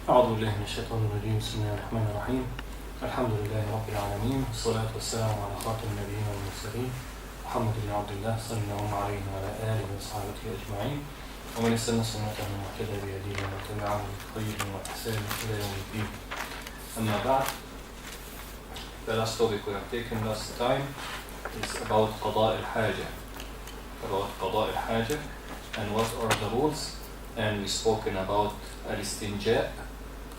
أعوذ بالله من الشيطان الرجيم. بسم الله الرحمن الرحيم. الحمد لله رب العالمين، والصلاة والسلام على خاتم النبيين والمرسلين محمد بن عبد الله صلى الله عليه وعلى آله وصحبه أجمعين، ومن استنى سنته واهتدى بهديه وتبعه بخير وإحسان إلى يوم الدين. أما بعد, the last topic we have taken last time is about قضاء الحاجة. About قضاء الحاجة and what are the rules, and we spoken about al-istinja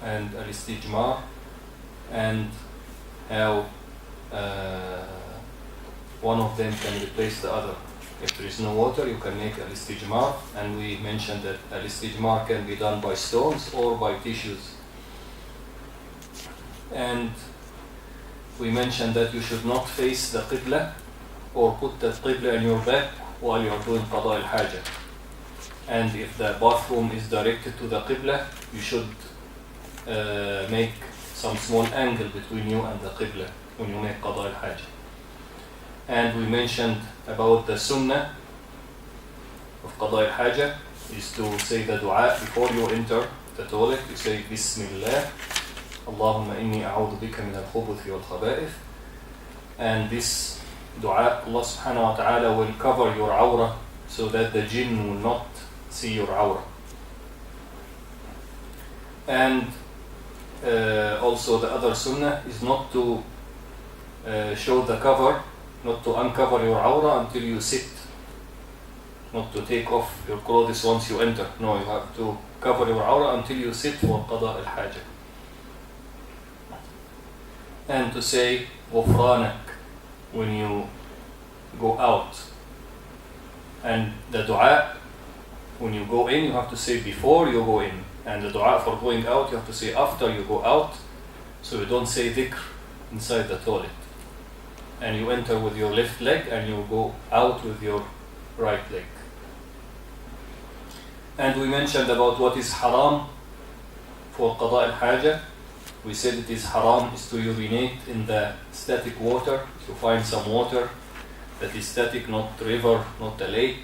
and al-istijmar and how one of them can replace the other. If there is no water, you can make al-istijmar, and we mentioned that al-istijmar can be done by stones or by tissues. And we mentioned that you should not face the qibla or put the qibla in your back while you are doing qada al-haja. And if the bathroom is directed to the qibla, you should make some small angle between you and the qibla when you make qada al-haja. And we mentioned about the sunnah of qada al-haja is to say the dua before you enter the toilet. You say Bismillah, Allahumma inni a'udhu bika min al-khubuthi wal-khaba'ith. And this dua, Allah subhanahu wa ta'ala will cover your awrah so that the jinn will not see your awrah. And also the other sunnah is not to show the cover, not to uncover your awrah until you sit, not to take off your clothes once you enter. No, you have to cover your awrah until you sit for qada al-haja. And to say غفرانك when you go out. And the dua, when you go in, you have to say before you go in. And the dua for going out, you have to say after you go out. So you don't say dhikr inside the toilet. And you enter with your left leg and you go out with your right leg. And we mentioned about what is haram for qada al-haja. We said it is haram is to urinate in the static water. If you find some water that is static, not river, not a lake,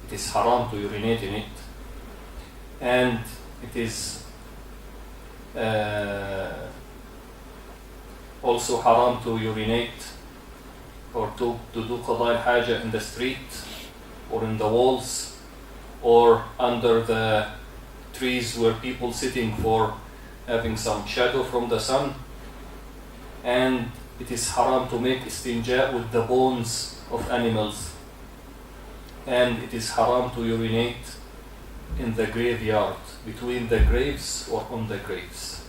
it is haram to urinate in it. And it is also haram to urinate or to do qada al-haja in the street or in the walls or under the trees where people sitting for having some shadow from the sun. And it is haram to make istinja with the bones of animals. And it is haram to urinate in the graveyard, between the graves or on the graves.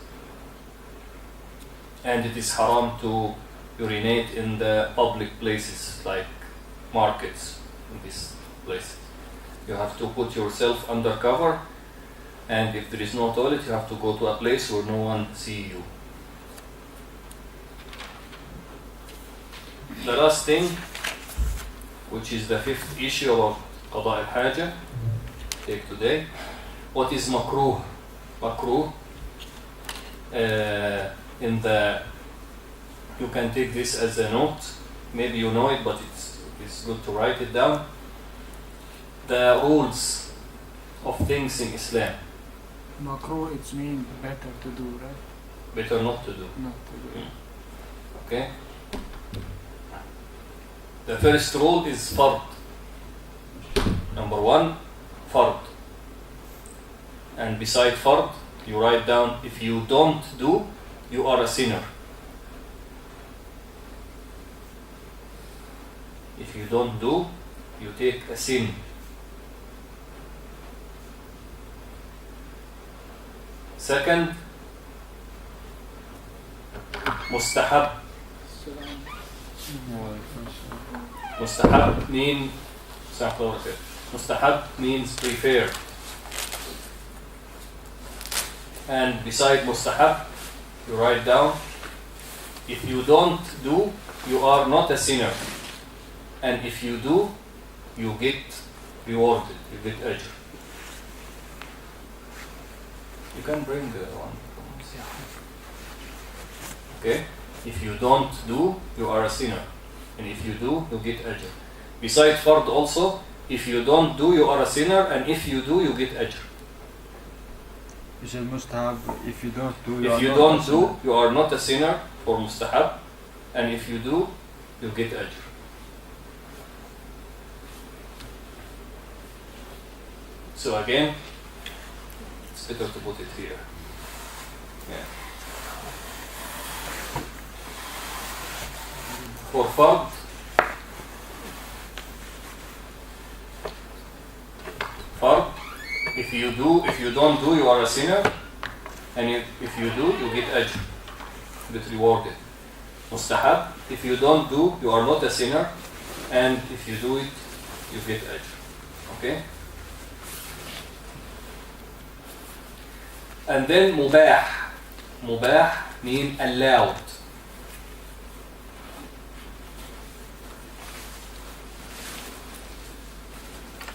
And it is haram to urinate in the public places like markets, in these places. You have to put yourself under cover, and if there is no toilet, you have to go to a place where no one see you. The last thing, which is the fifth issue about qada al-haja, take today. What is makruh? Makruh, you can take this as a note. Maybe you know it, but it's good to write it down. The rules of things in Islam. Makruh, it means better to do, right? Better not to do. Not to do. Okay. The first rule is fard. Number one, fard. And beside fard, you write down, if you don't do, you are a sinner. If you don't do, you take a sin. Second, mustahab. Mustahab means preferred. And beside mustahab, you write down, if you don't do, you are not a sinner. And if you do, you get rewarded, you get ajr. You can bring one. Okay? If you don't do, you are a sinner. And if you do, you get ajr. Beside fard also, if you don't do, you are a sinner. And if you do, you get ajr. It's a mustahab. If you don't do, If you don't do, you are not a sinner for mustahab, and if you do, you get ajr. So again, it's better to put it here. Yeah. For fard, if you don't do, you are a sinner, and if you do, you get ajr, you get rewarded. Mustahab, if you don't do, you are not a sinner, and if you do it, you get ajr. Okay? And then mubah. Mubah means allowed.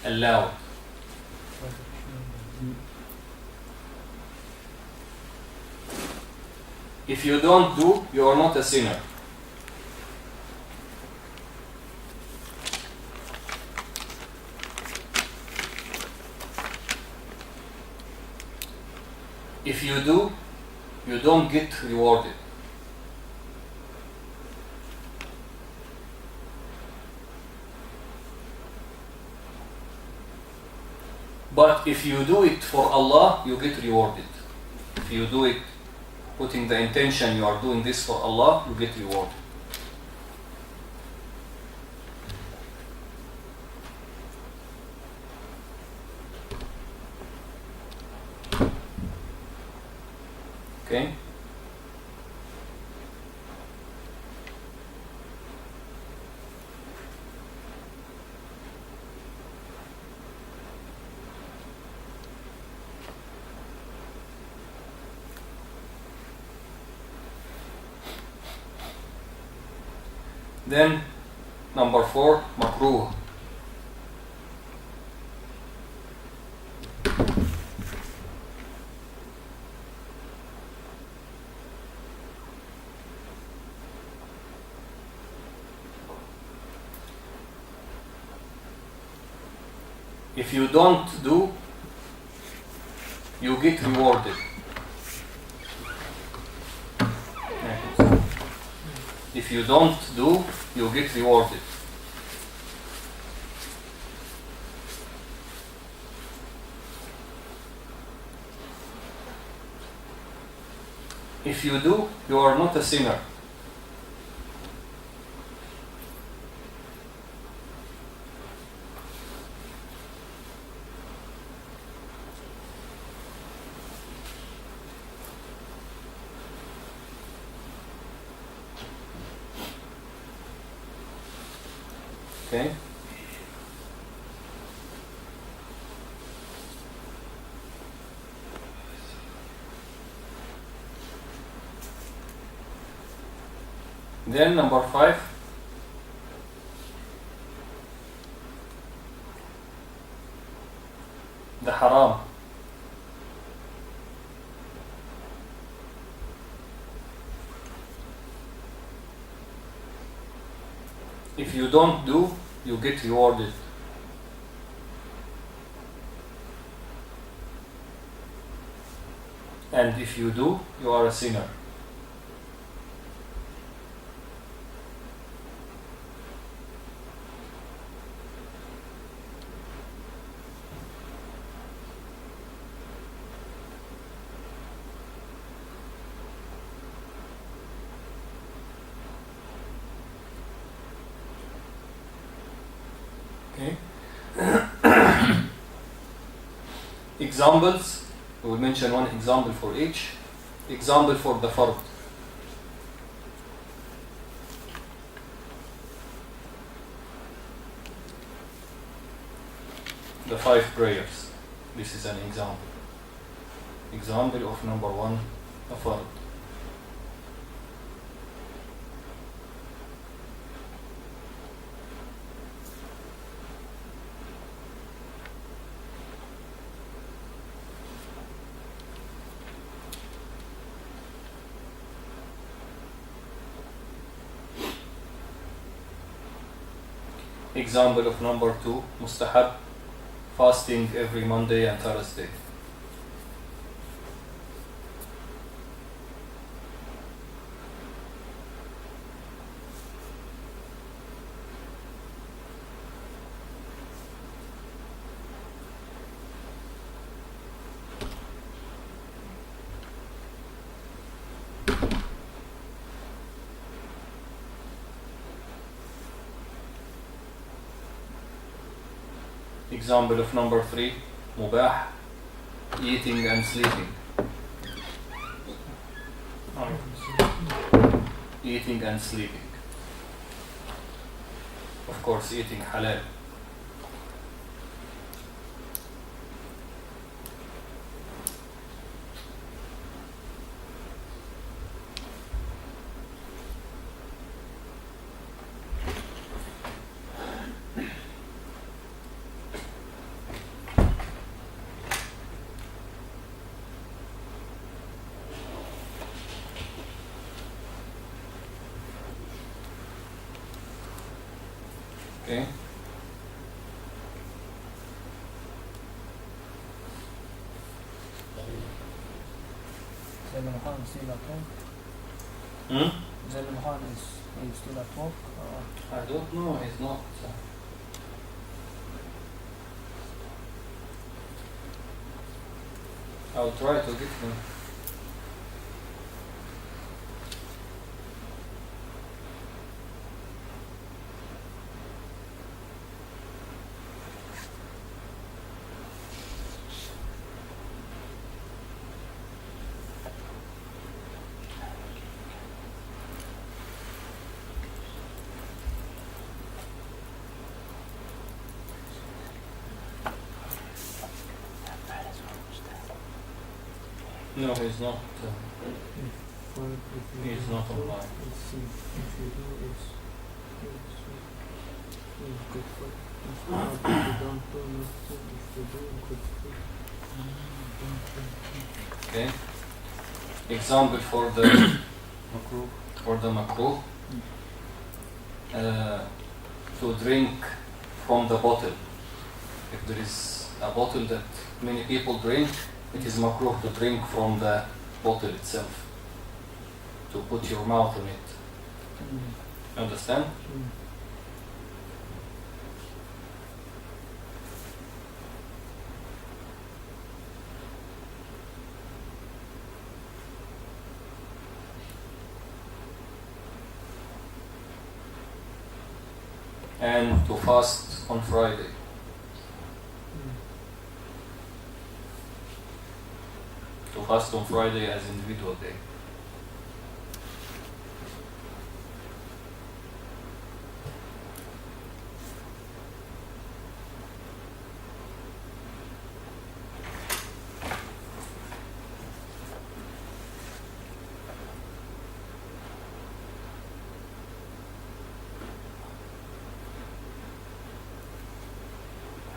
Allowed. If you don't do, you are not a sinner. If you do, you don't get rewarded. But if you do it for Allah, you get rewarded. If you do it putting the intention you are doing this for Allah, you get rewarded. Okay? Then, number 4, makruh. If you don't do, you get rewarded. If you don't do, you get rewarded. If you do, you are not a sinner. Okay? Then number 5, the haram. If you don't do, you get rewarded. And if you do, you are a sinner. Okay. Examples. We will mention one example for each. Example for the fard. The 5 prayers. This is an example. Example of number 1, a fard. Example of number 2, mustahab, fasting every Monday and Thursday. Example of number 3, مباح, eating and sleeping. Eating and sleeping. Of course, eating halal. Okay. Zalman still at work? Hmm? Zalman is still at work? I don't know, he's not. I'll try to get him. No, he's not. He's not online. If you do, it's good for if you don't do nothing, if you do, good for Okay. Example for the Makruh. for the makruh. To drink from the bottle. If there is a bottle that many people drink, it is makruh to drink from the bottle itself. To put your mouth on it. Understand? And to fast on Friday. To fast on Friday as individual day.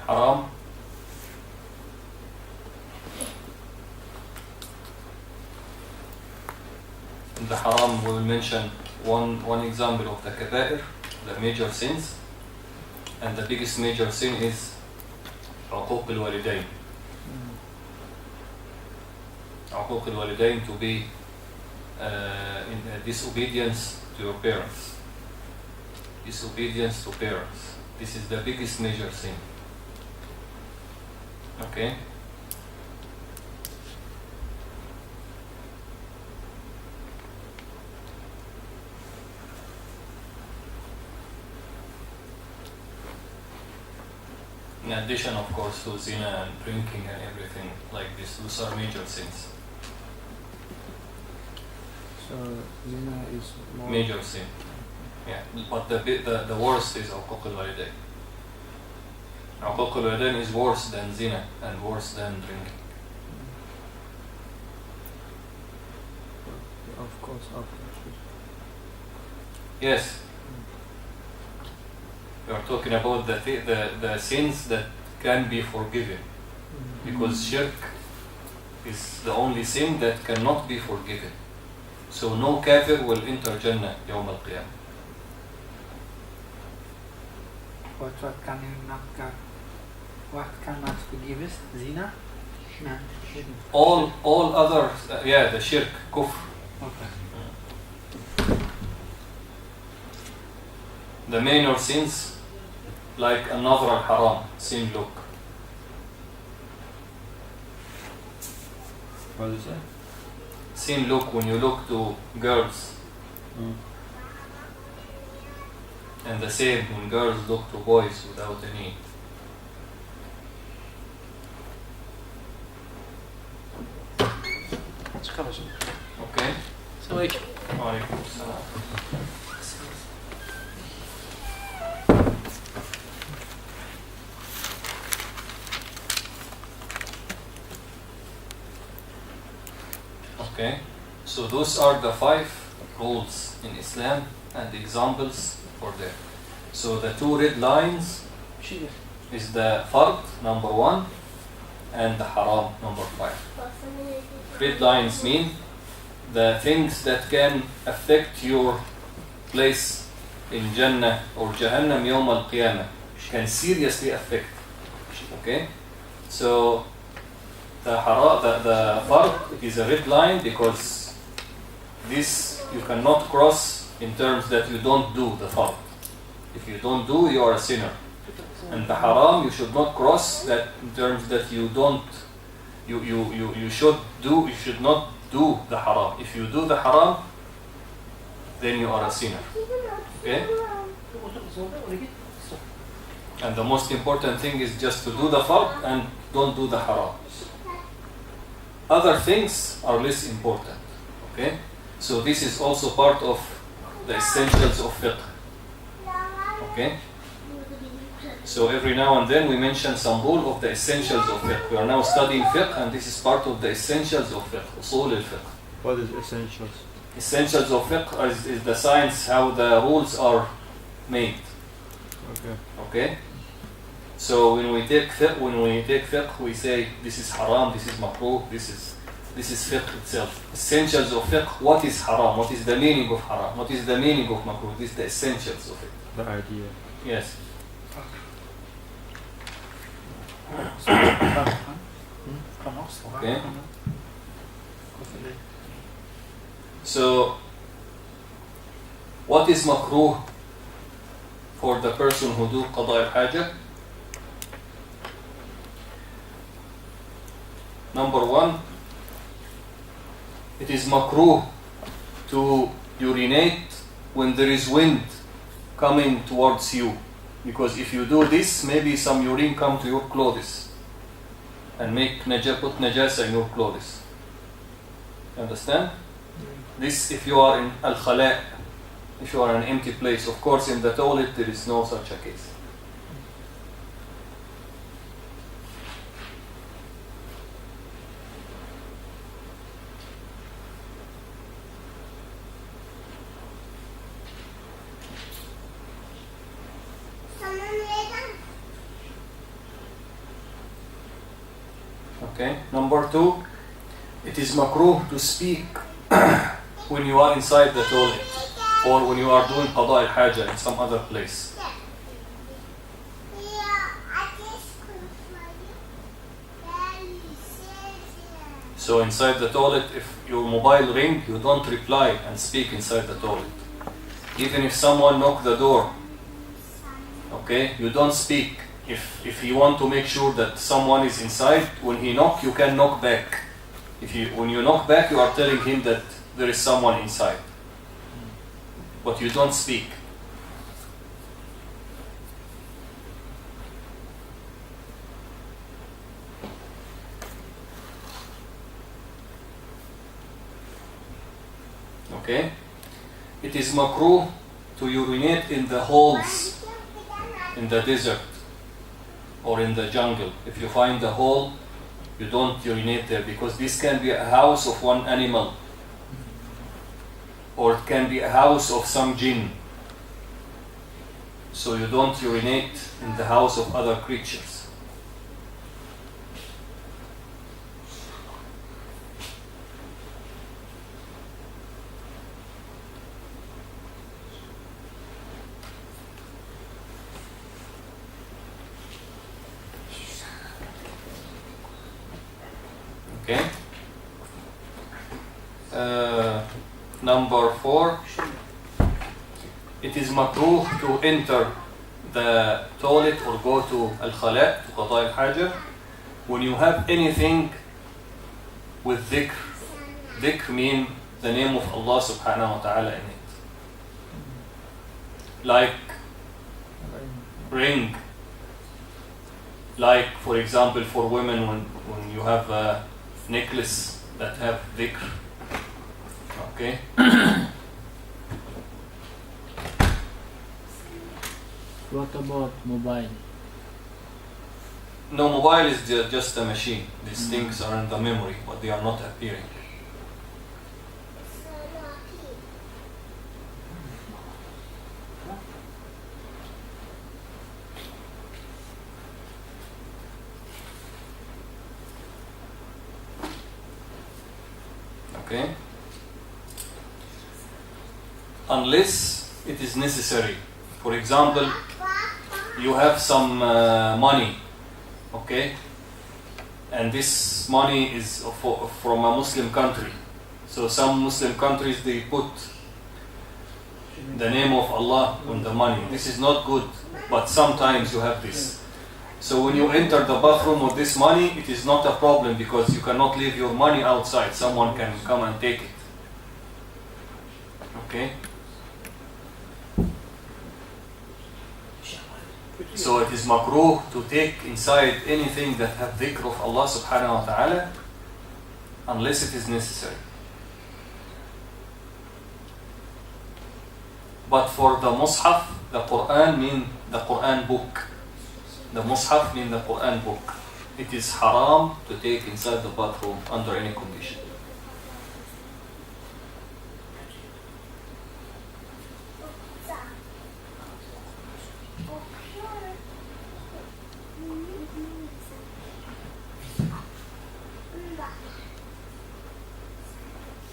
Haram. In the haram we will mention one example of the kaba'ir, the major sins, and the biggest major sin is عقوق الوالدين. عقوق الوالدين, to be in disobedience to your parents. Disobedience to parents. This is the biggest major sin. Okay? In addition, of course, to zina and drinking and everything like this, those are major sins. So zina is more Major sin. Yeah, but the worst is عقوق الوالدين. عقوق الوالدين is worse than zina and worse than drinking. of course after Yes. We are talking about the sins that can be forgiven. Because shirk is the only sin that cannot be forgiven. So no kafir will enter Jannah يوم القيامة. What cannot forgive us? Zina? No. All other, the shirk, kufr. Okay. The minor sins, like another haram, sin look. What is that? Sin look, when you look to girls. And the same when girls look to boys without any Okay. السلام عليكم. وعليكم السلام. Okay, so those are the 5 rules in Islam and examples for them. So the 2 red lines is the fard, number 1, and the haram, number 5. Red lines mean the things that can affect your place in Jannah or Jahannam Yawm al-Qiyamah, can seriously affect. Okay, so the fard is a red line because this you cannot cross in terms that you don't do the fard. If you don't do, you are a sinner. And the haram you should not cross that in terms that you don't, you should do, you should not do the haram. If you do the haram, then you are a sinner. Okay? And the most important thing is just to do the fard and don't do the haram. Other things are less important. Okay? So this is also part of the essentials of fiqh. Okay? So every now and then we mention some rule of the essentials of fiqh. We are now studying fiqh and this is part of the essentials of fiqh, usul al-fiqh. What is essentials? Essentials of fiqh is the science how the rules are made. Okay. Okay? So when we take fiqh, we say this is haram, this is makruh, this is fiqh itself. Essentials of fiqh, what is haram, what is the meaning of haram, what is the meaning of makruh, this is the essentials of it. The idea. Yes. Okay. So what is makruh for the person who do qada al-haja? Number 1, it is makruh to urinate when there is wind coming towards you, because if you do this, maybe some urine come to your clothes and put najasa in your clothes. You understand? This if you are in al-khala', if you are in an empty place. Of course in the toilet there is no such a case. Okay. Number 2, it is makruh to speak when you are inside the toilet or when you are doing qada al-haja in some other place. So inside the toilet, if your mobile ring, you don't reply and speak inside the toilet. Even if someone knock the door, okay, you don't speak. If you want to make sure that someone is inside, when he knock, you can knock back. When you knock back, you are telling him that there is someone inside. But you don't speak. Okay? It is makruh to urinate in the holes in the desert or in the jungle. If you find the hole, you don't urinate there, because this can be a house of one animal, or it can be a house of some jinn. So you don't urinate in the house of other creatures. Okay. Number 4, it is makruh to enter the toilet or go to al-khala', to qada al-haja, when you have anything with dhikr. Dhikr mean the name of Allah subhanahu wa ta'ala in it. Like ring. Like, for example, for women, when you have a necklace that have dhikr. Okay? What about mobile? No, mobile is just a machine. These things are in the memory, but they are not appearing. Okay? Unless it is necessary. For example, you have some money, okay? And this money is from a Muslim country. So some Muslim countries, they put the name of Allah on the money. This is not good, but sometimes you have this. So when you enter the bathroom with this money, it is not a problem because you cannot leave your money outside. Someone can come and take it. Okay? So it is makruh to take inside anything that have dhikr of Allah subhanahu wa ta'ala unless it is necessary. But for the mushaf, the Quran means the Quran book. The mushaf means the Quran book. It is haram to take inside the bathroom under any condition.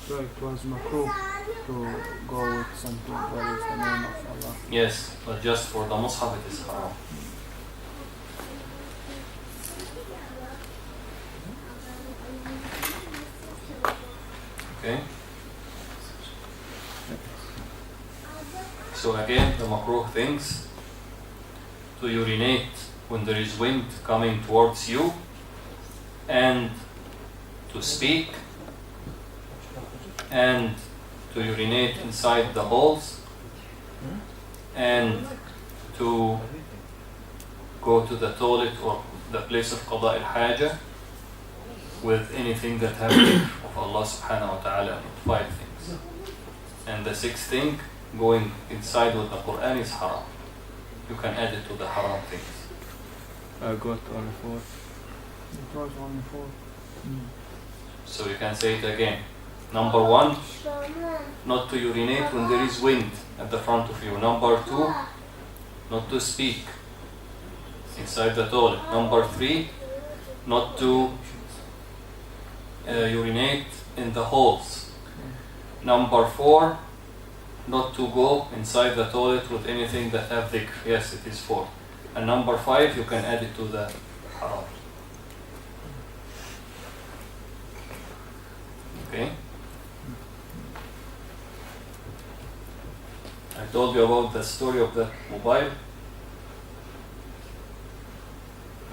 So it was makruh to go with something that is the name of Allah. Yes, but just for the mushaf it is haram. Okay? So again, the makruh things: to urinate when there is wind coming towards you, and to speak, and to urinate inside the holes, and to go to the toilet or the place of qada al-haja with anything that has of Allah subhanahu wa ta'ala. 5 things. And the 6th thing, going inside with the Quran is haram. You can add it to the haram things. I got only 4. It was only 4. So you can say it again. Number 1, not to urinate when there is wind at the front of you. Number 2, not to speak inside the toilet. Number 3, not to urinate in the holes. Number 4, not to go inside the toilet with anything that have dhikr. Yes, it is 4. And number 5, you can add it to the haram. Okay? I told you about the story of the mobile.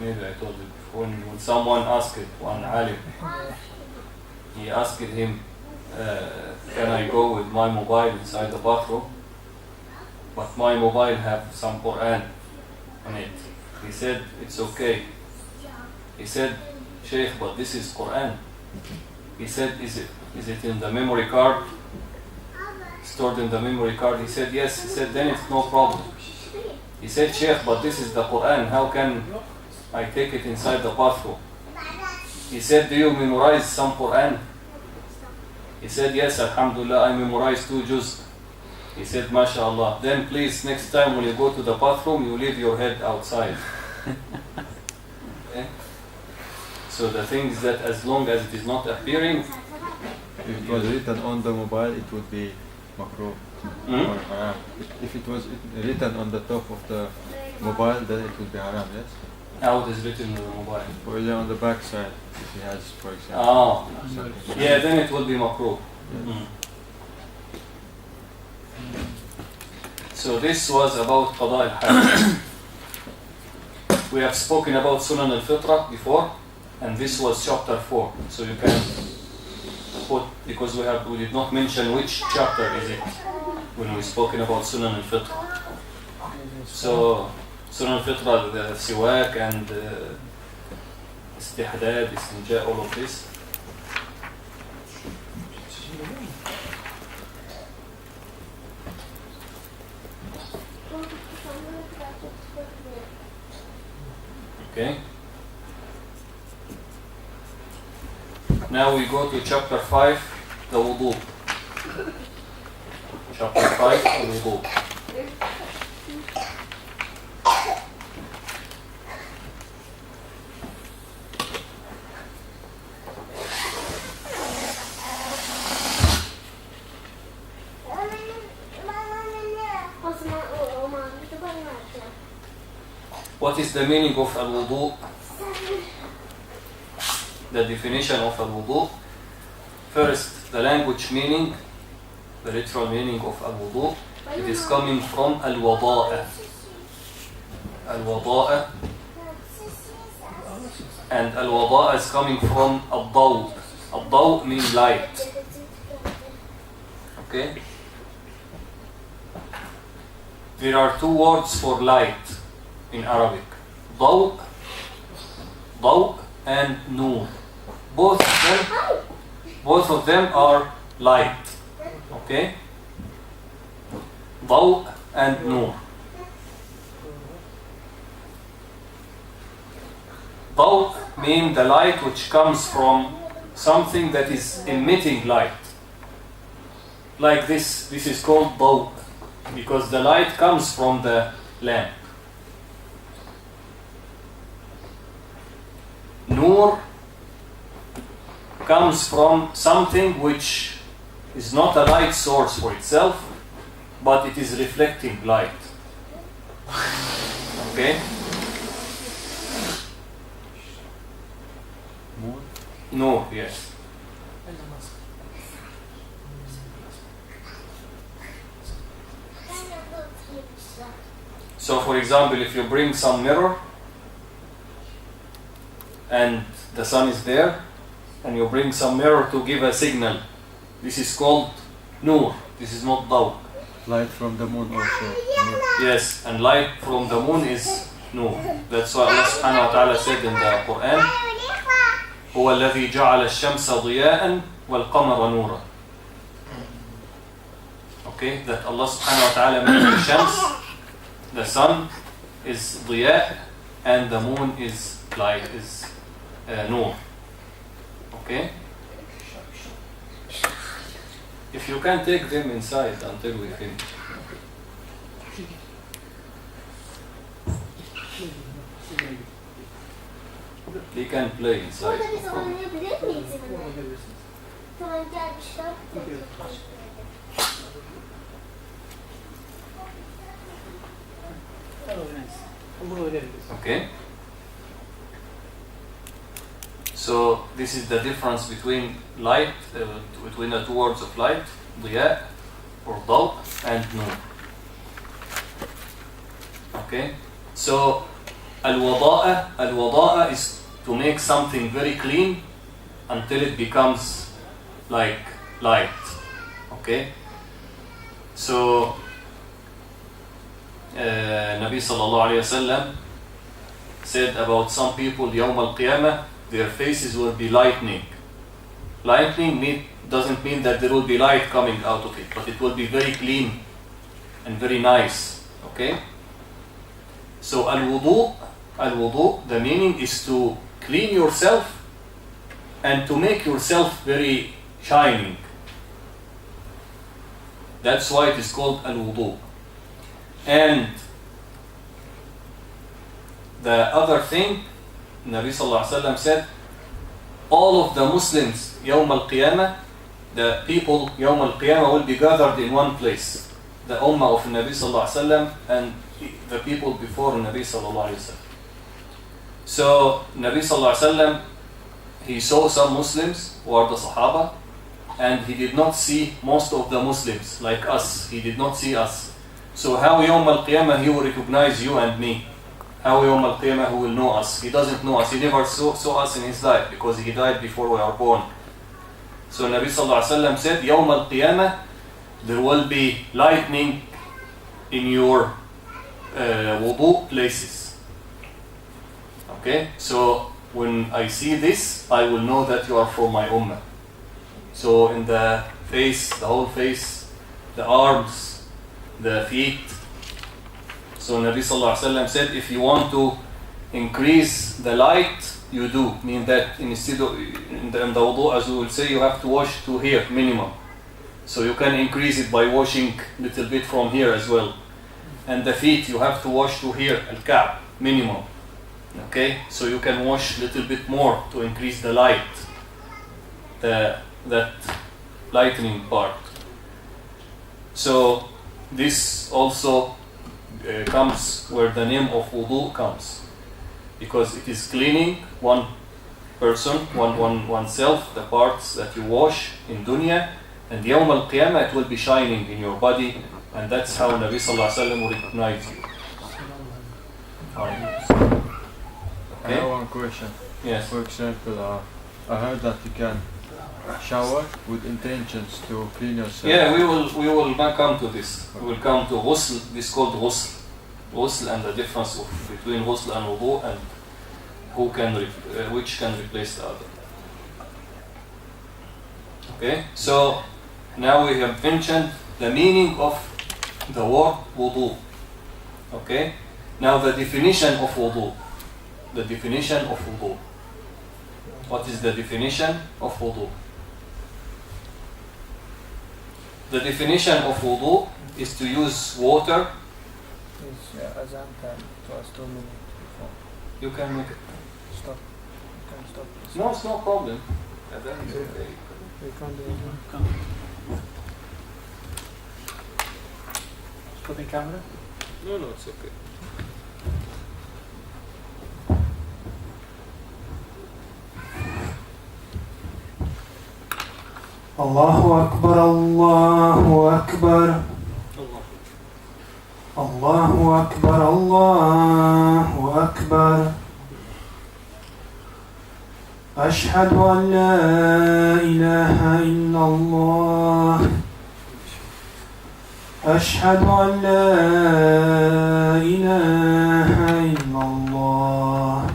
Maybe I told you before. When someone asked one alim, he asked him, can I go with my mobile inside the bathroom? But my mobile have some Quran on it. He said, it's okay. He said, Sheikh, but this is Quran. He said, is it in the memory card? Stored in the memory card? He said, yes. He said, then it's no problem. He said, Sheikh, but this is the Quran. How can I take it inside the bathroom? He said, do you memorize some Quran? He said, yes, alhamdulillah, I memorized 2 juz. He said, mashallah. Then please, next time when you go to the bathroom, you leave your head outside. Okay? So the thing is that as long as it is not appearing, If it was written on the mobile, it would be makruh. Or haram. If it was written on the top of the mobile, then it would be haram, yes? how it is written on the mobile. Or is it on the back side, if he has, for example, Ah, something. yeah, then it will be makruh. Yes. So this was about qada al-hajj. We have spoken about Sunan al-Fitra before, and this was chapter 4. So you can put, because we did not mention which chapter is it when we spoken about Sunan al-Fitra. So Sunan al-Fitra, the siwak and istihdad, istinja, all of this. Now we go to chapter 5, the wudu. Chapter 5, the wudu. What is the meaning of al-wudu? The definition of al-wudu. First, the language meaning, the literal meaning of al-wudu. It is coming from al-wada'a. Al-wada'a. And al-wada'a is coming from al-daw. Al-daw means light. Okay? There are two words for light in Arabic. Daw and nur. Both of them are light. Okay? Daw and nur. Daw means the light which comes from something that is emitting light. Like this is called daw, because the light comes from the lamp. Nur comes from something which is not a light source for itself, but it is reflecting light. Okay? Nur, yes. So for example, if you bring some mirror and the sun is there, and you bring some mirror to give a signal, this is called nur. This is not daw. Light from the moon also. Yes, and light from the moon is nur. That's why Allah subhanahu wa ta'ala said in the Quran, هو الذي جعل الشمس ضياء والقمر نورا. Okay, that Allah subhanahu wa ta'ala made the shams, the sun is ضياء, and the moon is light, is nur. Okay? If you can take them inside until we finish. They can play inside. No problem. Okay? So this is the difference between light, between the two words of light, diya or daw, and nur. Okay? So al-wada'a is to make something very clean until it becomes like light. Okay? So Nabi sallallahu alayhi wa sallam said about some people, Yawm al-Qiyamah, their faces will be lightning. Lightning doesn't mean that there will be light coming out of it, but it will be very clean and very nice. Okay? So al-wudu, the meaning is to clean yourself and to make yourself very shining. That's why it is called al-wudu. And the other thing, Nabi sallallahu alaihi wasallam said, all of the Muslims, Yawm al-Qiyamah, the people, Yawm al-Qiyamah will be gathered in one place. The Ummah of Nabi sallallahu alaihi wasallam and the people before Nabi sallallahu alaihi wasallam. So Nabi sallallahu alaihi wasallam, he saw some Muslims who are the Sahaba, and he did not see most of the Muslims like us. He did not see us. So how Yawm al-Qiyamah he will recognize you and me? How Yawm al-Qiyamah he will know us? He doesn't know us. He never saw us in his life because he died before we are born. So Nabi sallallahu alaihi wasallam said, Yawm al-Qiyamah, there will be lightning in your wudu places. Okay? So when I see this, I will know that you are from my ummah. So in the face, the whole face, the arms, the feet. So Nabi sallallahu alaihi wasallam said, if you want to increase the light you do mean that instead of in the wudu, as we will say, you have to wash to here minimum. So you can increase it by washing a little bit from here as well. And the feet you have to wash to here, al-ka'b, minimum. Okay, so you can wash a little bit more to increase the light, that lightening part. So this also comes where the name of wudu comes, because it is cleaning one person, oneself, the parts that you wash in dunya, and Yawm al-Qiyamah it will be shining in your body, and that's how Nabi Sallallahu Alaihi Wasallam will recognize you. I have one question. Yes. For example, I heard that you can shower with intentions to clean yourself. Yeah, we will come to this. We will come to ghusl. This is called ghusl. Ghusl and the difference between ghusl and wudu, and which can replace the other. Okay, so now we have mentioned the meaning of the word wudu. Okay, now the definition of wudu. The definition of wudu. What is the definition of wudu? The definition of wudu is to use water. Is azan time. It was 2 minutes before. You can make it. Stop. You can stop this. No, it's no problem. Then it's okay. We can't do it. Stopping camera. No, it's okay. الله أكبر الله أكبر الله أكبر الله أكبر أشهد أن لا إله إلا الله أشهد أن لا إله إلا الله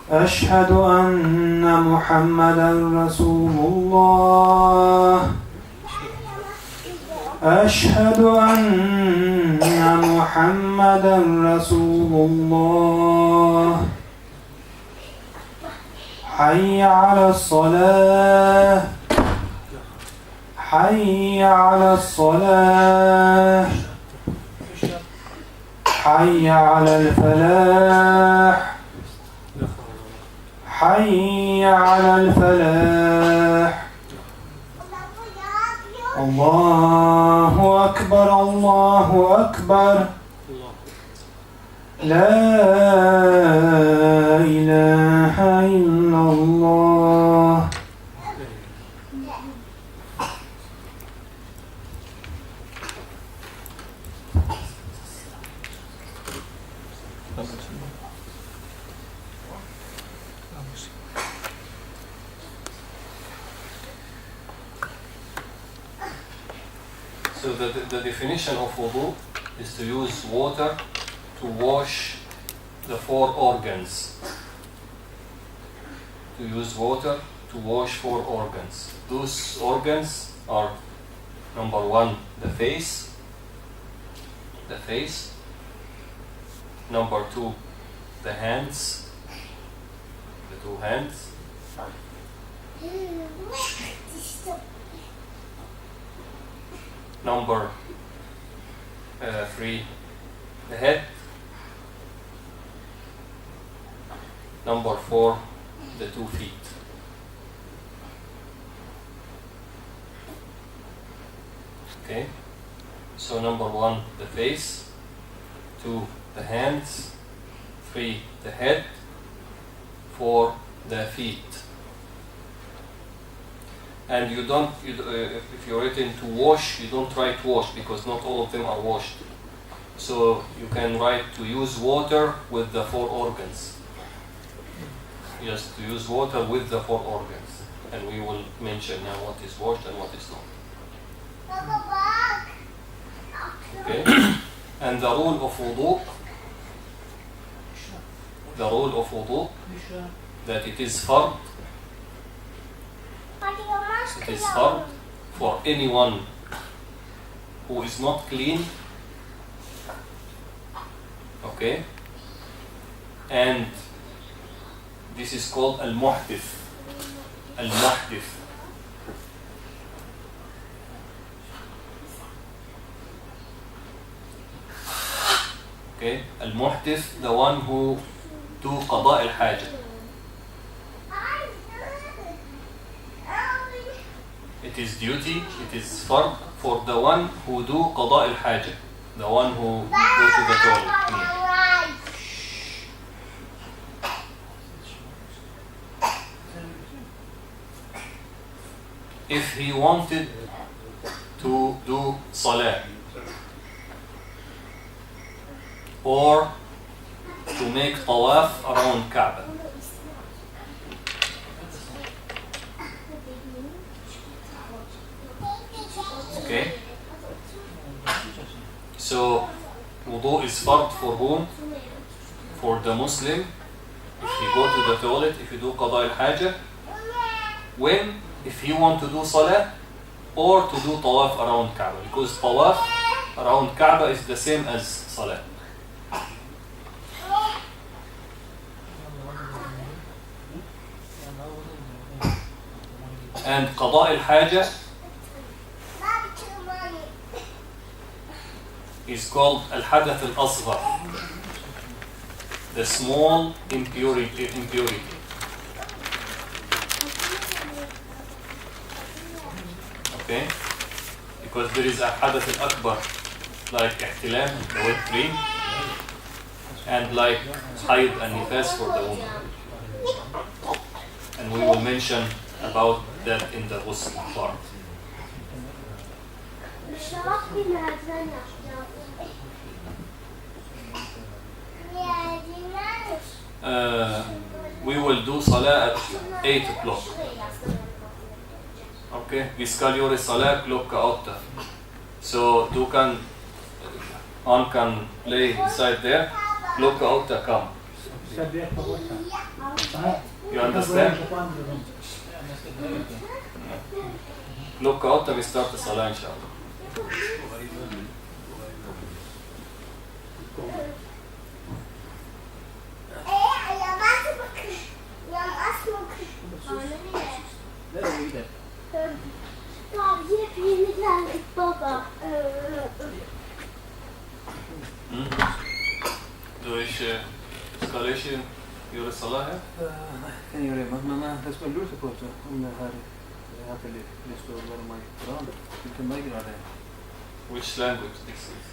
أشهد أن محمدا رسول الله أشهد أن محمدا رسول الله حي على الصلاة حي على الصلاة حي على الفلاح حي على الفلاح الله أكبر الله أكبر لا إله إلا الله So the definition of wudu is to use water to wash the 4 organs. To use water to wash 4 organs. Those organs are number 1, the face. Number 2, the hands. The 2 hands. Number 3, the head. Number 4, the 2 feet. Okay, so number 1, the face. 2, the hands. 3, the head. 4, the feet. And you don't, if you're written to wash, you don't write wash, because not all of them are washed. So you can write to use water with the 4 organs. Just to use water with the 4 organs. And we will mention now what is washed and what is not. Okay? And the rule of wudu, that it is fard. It is fard for anyone who is not clean. Okay? And This is called al-muhdith. Al-muhdith. Okay, al-muhdith, the one who do qada al-haja. It is duty, it is fard for the one who do qada al-haja, the one who go to the toilet. If he wanted to do salah or to make tawaf around Kaaba. Okay? So, wudu is fard for whom? For the Muslim. If he go to the toilet, if you do qada al-haja, when? If you want to do salah or to do tawaf around Kaaba, because tawaf around Kaaba is the same as salah. And qada al-haja is called al-hadath al-asghar, the small impurity. Okay, because there is a hadath al-akbar like ihtilam, the wet dream, and like hayd and nifas for the woman, and we will mention about that in the ghusl part. We will do salah at 8 o'clock. Okay, vi ska göra salah klockan 8. So han kan lay inside there, klockan 8 come. You understand? Klockan 8 vi startar salah inshallah. Ska du inte göra salah här? Kan jag göra det, men jag skulle lura sig på det om det här är att det står vad de har gjort. Vilken väg är det? Which language this is?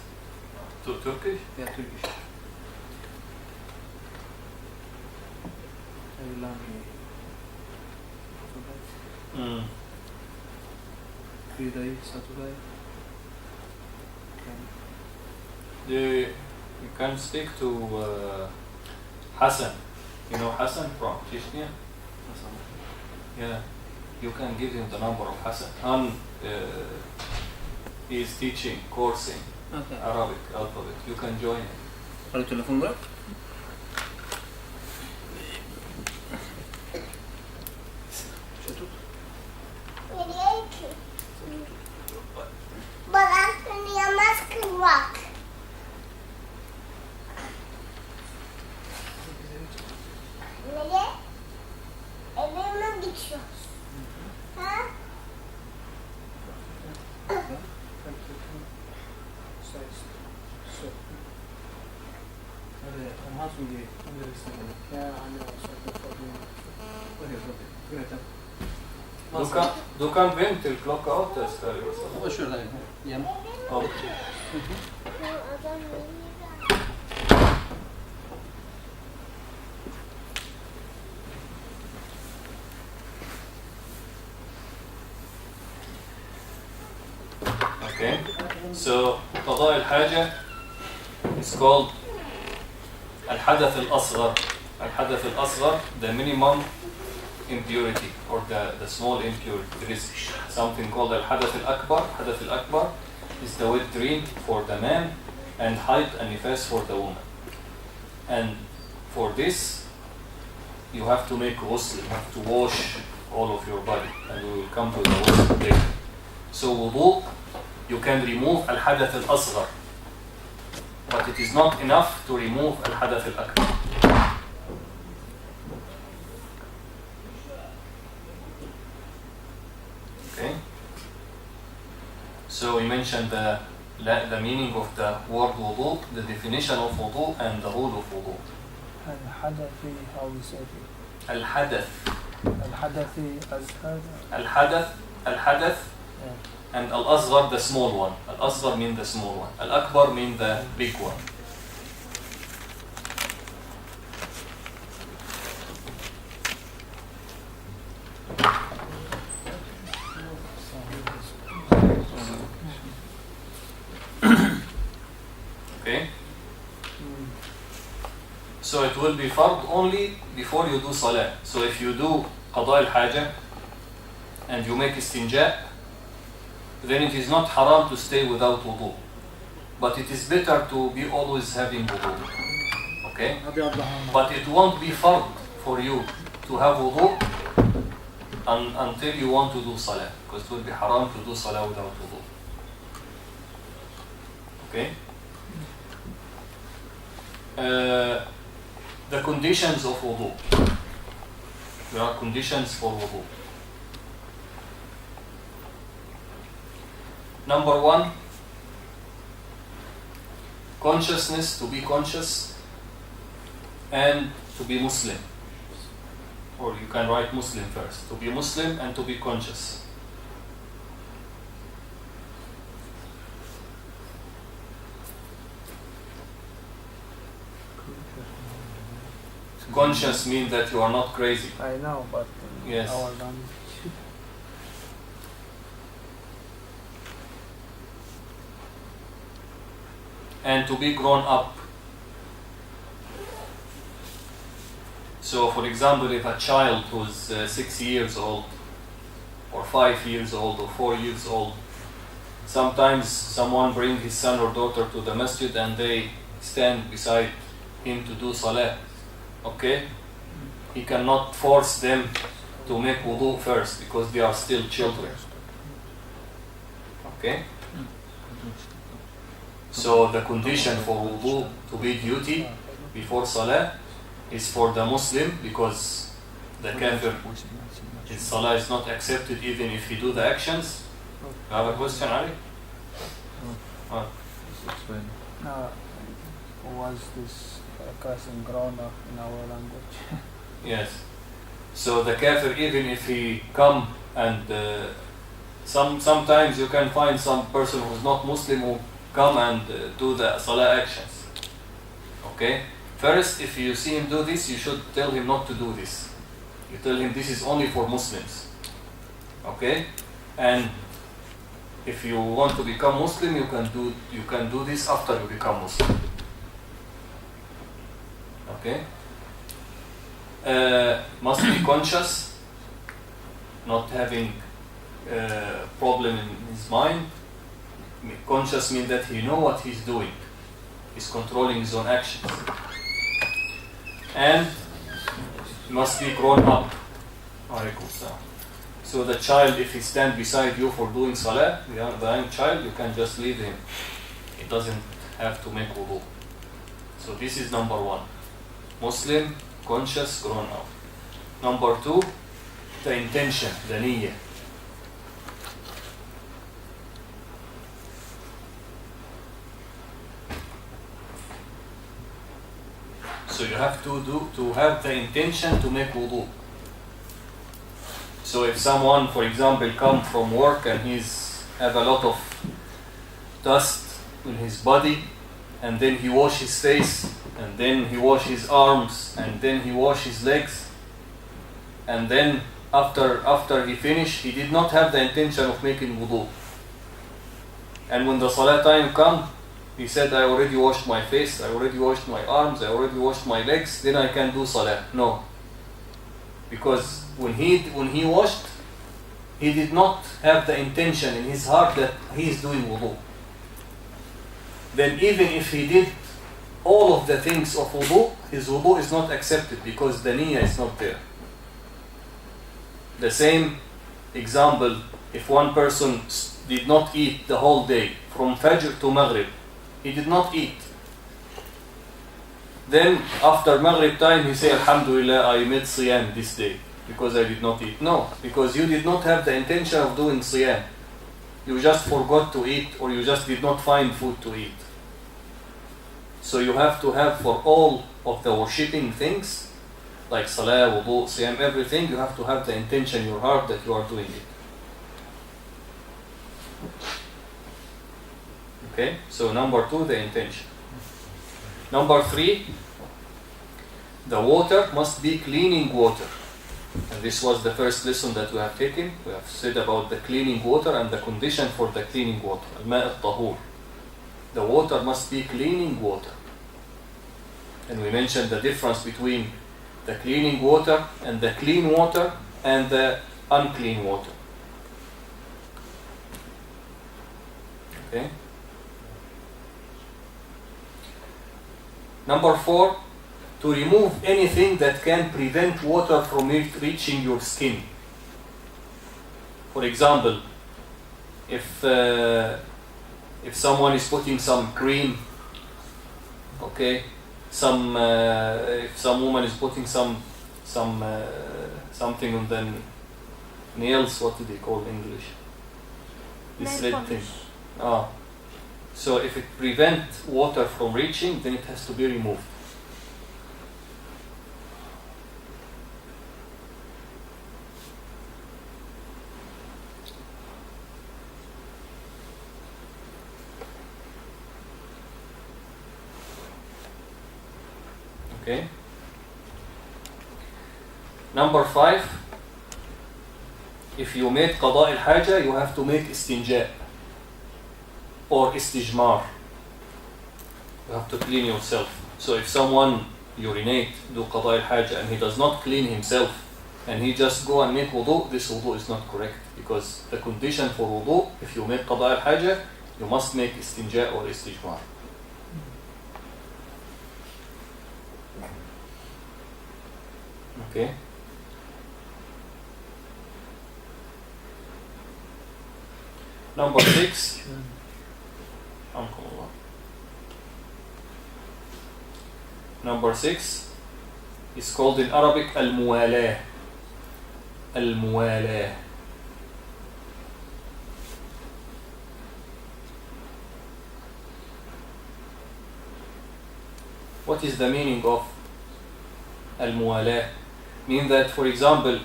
Turkish? Ja, turkish. ILM-AKADEMIET. Friday, Saturday. You can speak to Hassan. You know Hassan from Chechnya? Yeah. You can give him the number of Hassan. He is teaching, coursing Arabic alphabet. You can join him. Har du telefonnummer? Du kan vänta till klockan 8 ska du göra salah. Jag kör där igen. Okay. Okay, so qada al-haja is called al-hadath al-asghar. Al-hadath al-asghar, the minimum impurity or the small impurity. There is something called al-hadath al-akbar. Hadath al-akbar is the wet dream for the man and hayd and nifas for the woman. And for this, you have to make ghusl, you have to wash all of your body, and we will come to the ghusl later. So wudu, you can remove al-hadath al-asghar, but it is not enough to remove al-hadath al-akbar. So we mentioned the meaning of the word wudu, the definition of wudu, and the rule of wudu. الحدثي how we say it. الحدث. الحدثي أزهر. الحدث. And al-asghar, the small one. Al-asghar means the small one. Al-akbar means the big one. Okay? So it will be fard only before you do salah. So if you do qada al-haja and you make istinja, then it is not haram to stay without wudu. But it is better to be always having wudu. Okay? But it won't be fard for you to have wudu until you want to do salah. Because it will be haram to do salah without wudu. Okay? The conditions of wudu. There are conditions for wudu. Number 1, consciousness, to be conscious, and to be Muslim. Or you can write Muslim first. To be Muslim and to be conscious. Conscious means that you are not crazy. I know, but Yes. our language. And to be grown up. So for example, if a child who's 6 years old or 5 years old or 4 years old, sometimes someone brings his son or daughter to the masjid and they stand beside him to do salah. Okay? He cannot force them to make wudu first because they are still children. Okay? So the condition for wudu to be duty before salah is for the Muslim, because the kafir, his salah is not accepted even if he do the actions. You have a question, Ali? Explain. Was this cursing grown up in our language? Yes. So the kafir, even if he come and sometimes you can find some person who's not Muslim who come and do the salah actions. Okay? First, if you see him do this, you should tell him not to do this. You tell him this is only for Muslims. Okay? And if you want to become Muslim, you can do this after you become Muslim. Okay? Must be conscious, not having problem in his mind. Conscious means that he knows what he's doing. He's controlling his own actions. And must be grown up. So the child, if he stands beside you for doing salah, the young child, you can just leave him. He doesn't have to make wudu. So this is number 1. Muslim, conscious, grown up. Number 2, the intention, the niyyah. So you have to have the intention to make wudu. So if someone, for example, come from work and he's have a lot of dust in his body, and then he wash his face, and then he wash his arms, and then he wash his legs, and then after he finished, he did not have the intention of making wudu. And when the salah time come, he said, I already washed my face, I already washed my arms, I already washed my legs, then I can do salah. No. Because when he washed, he did not have the intention in his heart that he is doing wudu. Then even if he did all of the things of wudu, his wudu is not accepted because the niyyah is not there. The same example, if one person did not eat the whole day, from Fajr to Maghrib, he did not eat. Then after Maghrib time, he say, Alhamdulillah, I made siyam this day because I did not eat. No, because you did not have the intention of doing siyam. you just forgot to eat, or you just did not find food to eat. So you have to have, for all of the worshipping things, like salah, wudu, siyam, everything, you have to have the intention in your heart that you are doing it. Okay, so number 2, the intention. Number 3, the water must be cleaning water. And this was the first lesson that we have taken. We have said about the cleaning water and the condition for the cleaning water. Al-ma' al-tahur. The water must be cleaning water. And we mentioned the difference between the cleaning water and the clean water and the unclean water. Okay. Number 4, to remove anything that can prevent water from reaching your skin. For example, if someone is putting some cream, okay, if some woman is putting something on the nails, what do they call in English? This Nail red thing. polish. So if it prevents water from reaching, then it has to be removed. Okay. Number 5, if you made qada al-haja, you have to make istinja or istijmar. You have to clean yourself. So if someone urinate, do qada al-haja, and he does not clean himself, and he just go and make wudu, this wudu is not correct, because the condition for wudu, if you make qada al-haja, you must make istinja or istijmar. Okay. Number 6. Number 6 is called in Arabic al-muwalah. Al-muwalah. What is the meaning of al-muwalah? Mean that, for example,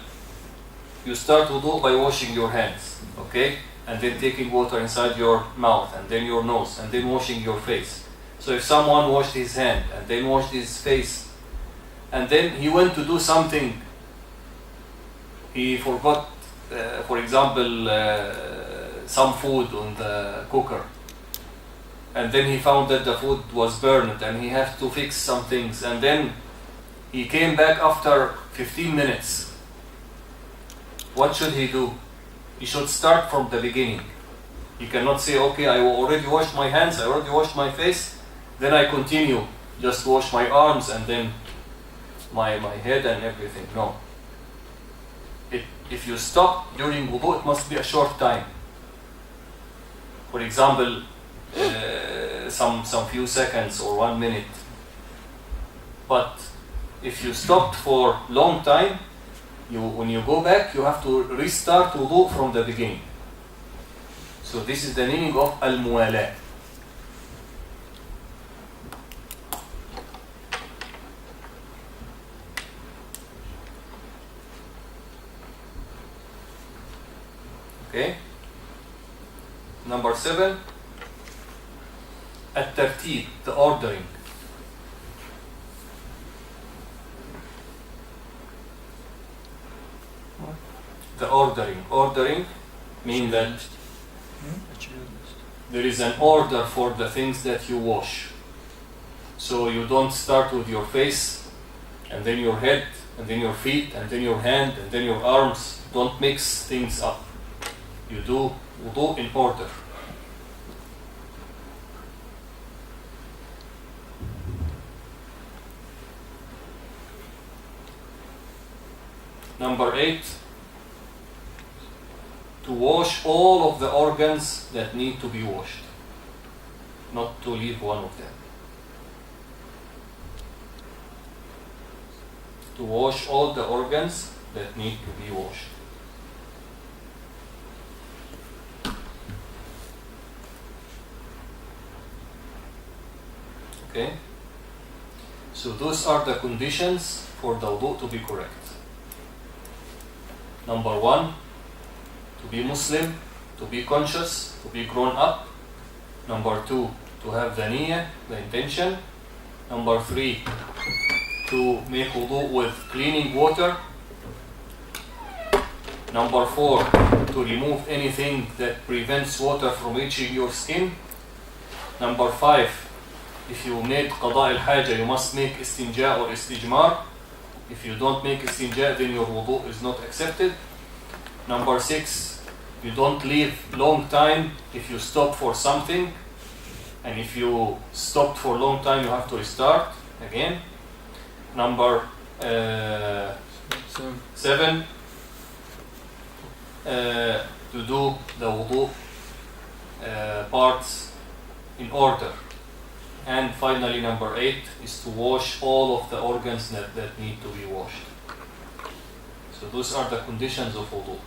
you start wudu by washing your hands, okay? And then taking water inside your mouth, and then your nose, and then washing your face. So if someone washed his hand, and then washed his face, and then he went to do something, he forgot, for example, some food on the cooker, and then he found that the food was burned, and he had to fix some things, and then he came back after 15 minutes. What should he do? He should start from the beginning. He cannot say, okay, I already washed my hands, I already washed my face, then I continue, just wash my arms and then my head and everything. No. If you stop during wudu, it must be a short time. For example, some few seconds or 1 minute. But if you stopped for long time, when you go back, you have to restart wudu from the beginning. So this is the meaning of al-muwalah. Okay. Number 7, at-tartib, the ordering. The ordering means that there is an order for the things that you wash. So you don't start with your face, and then your head, and then your feet, and then your hand, and then your arms. Don't mix things up. You do wudu in order. Number 8, to wash all of the organs that need to be washed, not to leave one of them. To wash all the organs that need to be washed. Okay? So those are the conditions for the wudu to be correct. Number 1, to be Muslim, to be conscious, to be grown up. Number 2, to have the niyyah, the intention. Number 3, to make wudu with cleaning water. Number 4, to remove anything that prevents water from reaching your skin. Number 5, if you made qada al-haja, you must make istinja or istijmar. If you don't make istinja, then your wudu is not accepted. Number 6, you don't leave long time if you stop for something. And if you stopped for a long time, you have to restart again. Number 7, to do the wudu parts in order. And finally, number 8 is to wash all of the organs that need to be washed. So those are the conditions of wudu.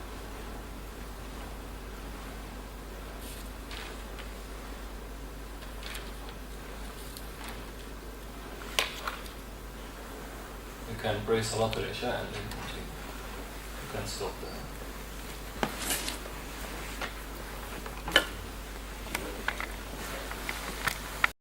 You can pray Salat al-Isha and then continue. You can stop there.